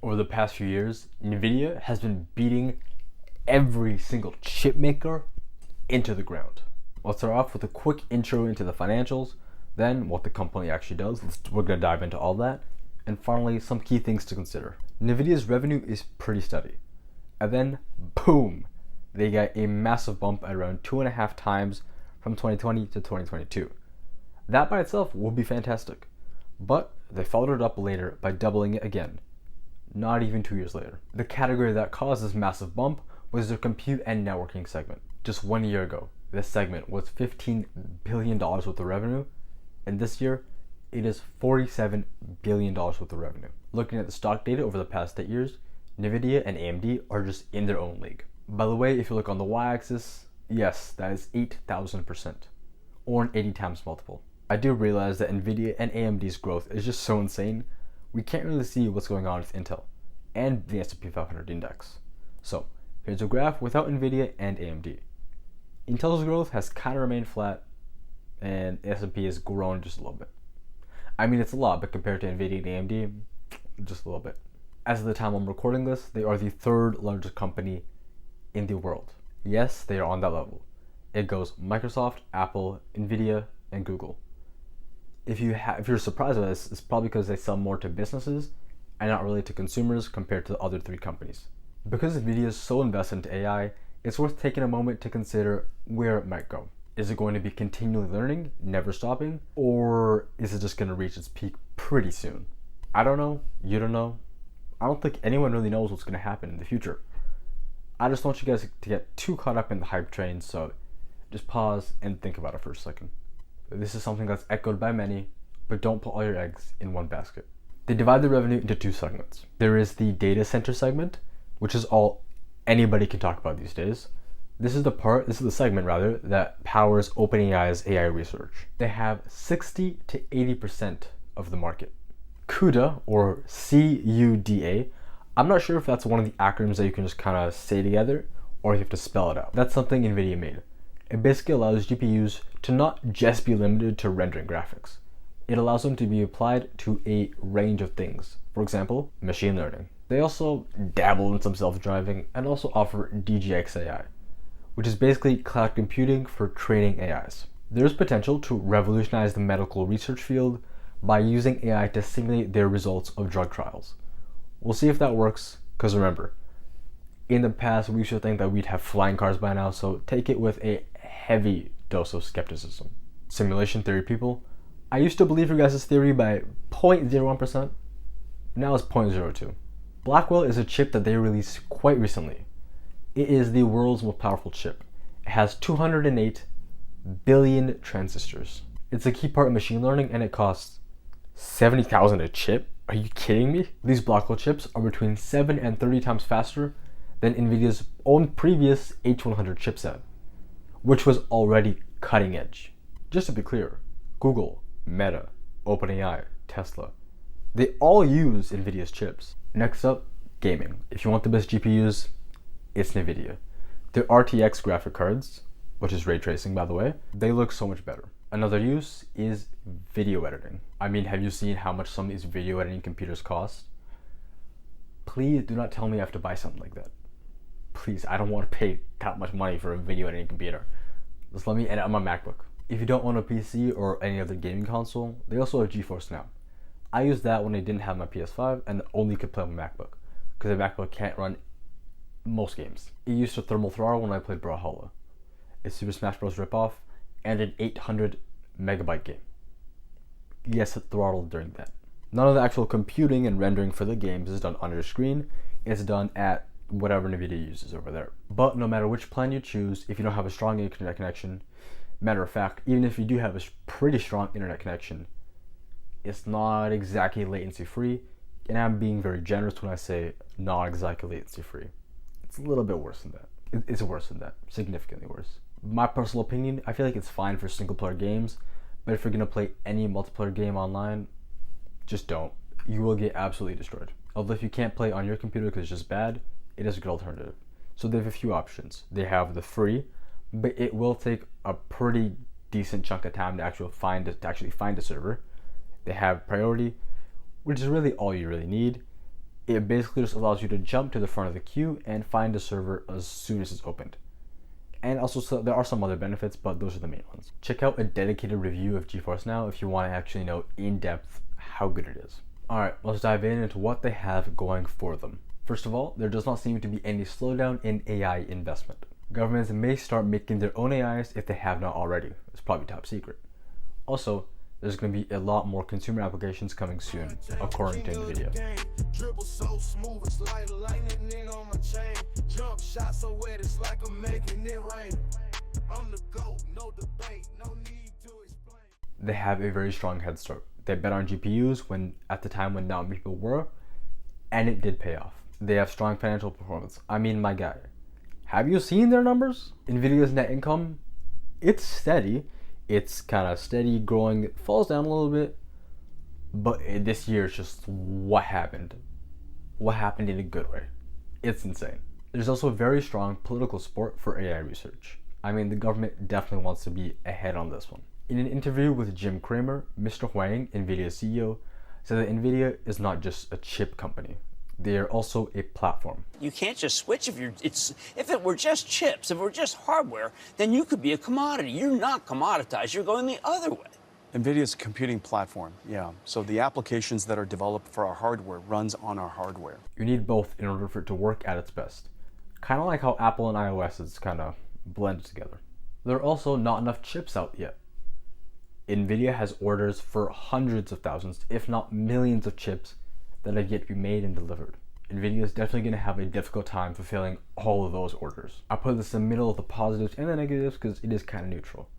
Over the past few years, Nvidia has been beating every single chip maker into the ground. Let's start off with a quick intro into the financials, then what the company actually does. We're going to dive into all that, and finally some key things to consider. Nvidia's revenue is pretty steady, and then boom, they got a massive bump at around 2.5 times from 2020 to 2022. That by itself will be fantastic, but they followed it up later by doubling it again, not even 2 years later. The category that caused this massive bump was their compute and networking segment. Just 1 year ago, this segment was $15 billion worth of revenue, and this year, it is $47 billion worth of revenue. Looking at the stock data over the past 8 years, Nvidia and AMD are just in their own league. By the way, if you look on the y-axis, yes, that is 8,000%, or an 80 times multiple. I do realize that Nvidia and AMD's growth is just so insane, we can't really see what's going on with Intel and the S&P 500 index. So, here's a graph without Nvidia and AMD. Intel's growth has kind of remained flat, and S&P has grown just a little bit. I mean, it's a lot, but compared to Nvidia and AMD, just a little bit. As of the time I'm recording this, they are the third largest company in the world. Yes, they are on that level. It goes Microsoft, Apple, Nvidia, and Google. If you're surprised by this, it's probably because they sell more to businesses and not really to consumers compared to the other three companies. Because Nvidia is so invested into AI, it's worth taking a moment to consider where it might go. Is it going to be continually learning, never stopping, or is it just going to reach its peak pretty soon? I don't know. You don't know. I don't think anyone really knows what's going to happen in the future. I just don't want you guys to get too caught up in the hype train, so just pause and think about it for a second. This is something that's echoed by many, but don't put all your eggs in one basket. They divide the revenue into two segments. There is the data center segment, which is all anybody can talk about these days. This is the segment that powers OpenAI's AI research. They have 60 to 80% of the market. CUDA, or C-U-D-A, I'm not sure if that's one of the acronyms that you can just kind of say together, or you have to spell it out. That's something Nvidia made. It basically allows GPUs to not just be limited to rendering graphics. It allows them to be applied to a range of things. For example, machine learning. They also dabble in some self-driving and also offer DGX AI, which is basically cloud computing for training AIs. There's potential to revolutionize the medical research field by using AI to simulate their results of drug trials. We'll see if that works, because remember, in the past we used to think that we'd have flying cars by now, so take it with a heavy dose of skepticism. Simulation theory people, I used to believe your guys' theory by 0.01%, now it's 0.02. Blackwell is a chip that they released quite recently. It is the world's most powerful chip. It has 208 billion transistors. It's a key part of machine learning, and it costs $70,000 a chip. Are you kidding me? These Blackwell chips are between 7 and 30 times faster than Nvidia's own previous H100 chipset, which was already cutting edge. Just to be clear, Google, Meta, OpenAI, Tesla, they all use Nvidia's chips. Next up, gaming. If you want the best GPUs, it's Nvidia. Their RTX graphic cards, which is ray tracing by the way, they look so much better. Another use is video editing. I mean, have you seen how much some of these video editing computers cost? Please do not tell me I have to buy something like that. Please, I don't want to pay that much money for a video editing computer. Just let me edit on my MacBook. If you don't own a PC or any other gaming console, they also have GeForce Now. I used that when I didn't have my PS5 and only could play on my MacBook, because the MacBook can't run most games. It used a thermal throttle when I played Brawlhalla, a Super Smash Bros. Ripoff, and an 800 megabyte game. Yes, it throttled during that. None of the actual computing and rendering for the games is done on your screen. It's done at whatever Nvidia uses over there. But no matter which plan you choose, if you don't have a strong internet connection, matter of fact, even if you do have a pretty strong internet connection, it's not exactly latency free, and I'm being very generous when I say not exactly latency free. It's a little bit worse than that. It's worse than that, significantly worse. My personal opinion, I feel like it's fine for single player games, but if you're gonna play any multiplayer game online, just don't. You will get absolutely destroyed. Although if you can't play on your computer because it's just bad, it is a good alternative. So they have a few options. They have the free, but it will take a pretty decent chunk of time to actually find a server. They have priority, which is really all you really need. It basically just allows you to jump to the front of the queue and find a server as soon as it's opened. And also, so there are some other benefits, but those are the main ones. Check out a dedicated review of GeForce Now if you want to actually know in depth how good it is. Alright, let's dive into what they have going for them. First of all, there does not seem to be any slowdown in AI investment. Governments may start making their own AIs if they have not already. It's probably top secret. Also, there's going to be a lot more consumer applications coming soon, according to Nvidia. They have a very strong head start. They bet on GPUs at the time when not many people were, and it did pay off. They have strong financial performance. I mean, my guy, have you seen their numbers? Nvidia's net income, it's steady. It's kind of steady growing. It falls down a little bit, but this year is just what happened. What happened in a good way. It's insane. There's also very strong political support for AI research. I mean, the government definitely wants to be ahead on this one. In an interview with Jim Cramer, Mr. Huang, Nvidia's CEO, said that Nvidia is not just a chip company. They are also a platform. You can't just switch if it were just chips, if it were just hardware, then you could be a commodity. You're not commoditized, you're going the other way. NVIDIA's a computing platform, yeah. So the applications that are developed for our hardware runs on our hardware. You need both in order for it to work at its best. Kind of like how Apple and iOS is kind of blended together. There are also not enough chips out yet. Nvidia has orders for hundreds of thousands, if not millions of chips that have yet to be made and delivered. Nvidia is definitely going to have a difficult time fulfilling all of those orders. I put this in the middle of the positives and the negatives because it is kind of neutral.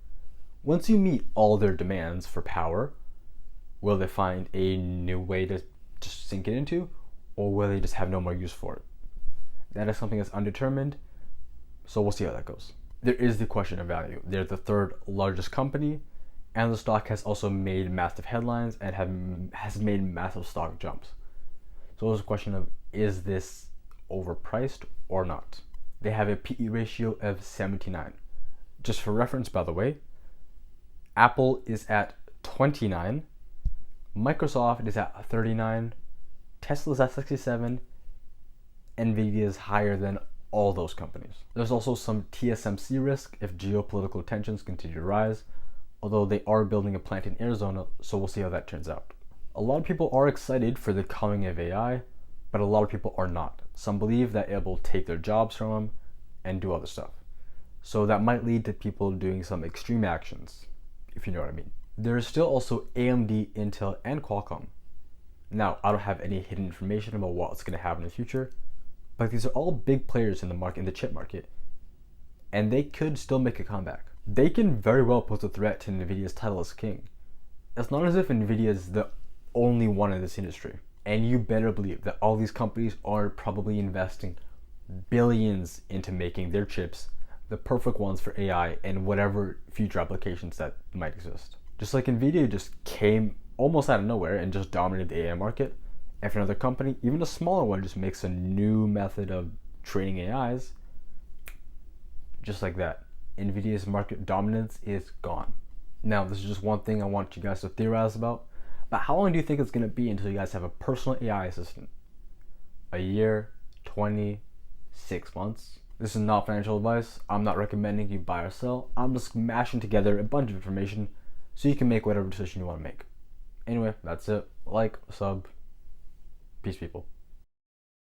Once you meet all their demands for power, will they find a new way to just sink it into, or will they just have no more use for it? That is something that's undetermined, so we'll see how that goes. There is the question of value. They're the third largest company, and the stock has also made massive headlines and has made massive stock jumps. So there's a question of, is this overpriced or not? They have a PE ratio of 79. Just for reference, by the way, Apple is at 29, Microsoft is at 39, Tesla's at 67, Nvidia is higher than all those companies. There's also some TSMC risk if geopolitical tensions continue to rise, although they are building a plant in Arizona, so we'll see how that turns out. A lot of people are excited for the coming of AI, but a lot of people are not. Some believe that it will take their jobs from them and do other stuff. So that might lead to people doing some extreme actions, if you know what I mean. There is still also AMD, Intel, and Qualcomm. Now, I don't have any hidden information about what's going to happen in the future, but these are all big players in the market, in the chip market, and they could still make a comeback. They can very well pose a threat to Nvidia's title as king. It's not as if Nvidia is the only one in this industry, and you better believe that all these companies are probably investing billions into making their chips the perfect ones for AI and whatever future applications that might exist. Just like Nvidia just came almost out of nowhere and just dominated the AI market, if another company, even a smaller one, just makes a new method of training AIs, just like that, Nvidia's market dominance is gone. Now, this is just one thing I want you guys to theorize about, but how long do you think it's going to be until you guys have a personal AI assistant? A year? 20? 6 months? This is not financial advice. I'm not recommending you buy or sell. I'm just mashing together a bunch of information so you can make whatever decision you want to make. Anyway, that's it. Like, sub. Peace, people.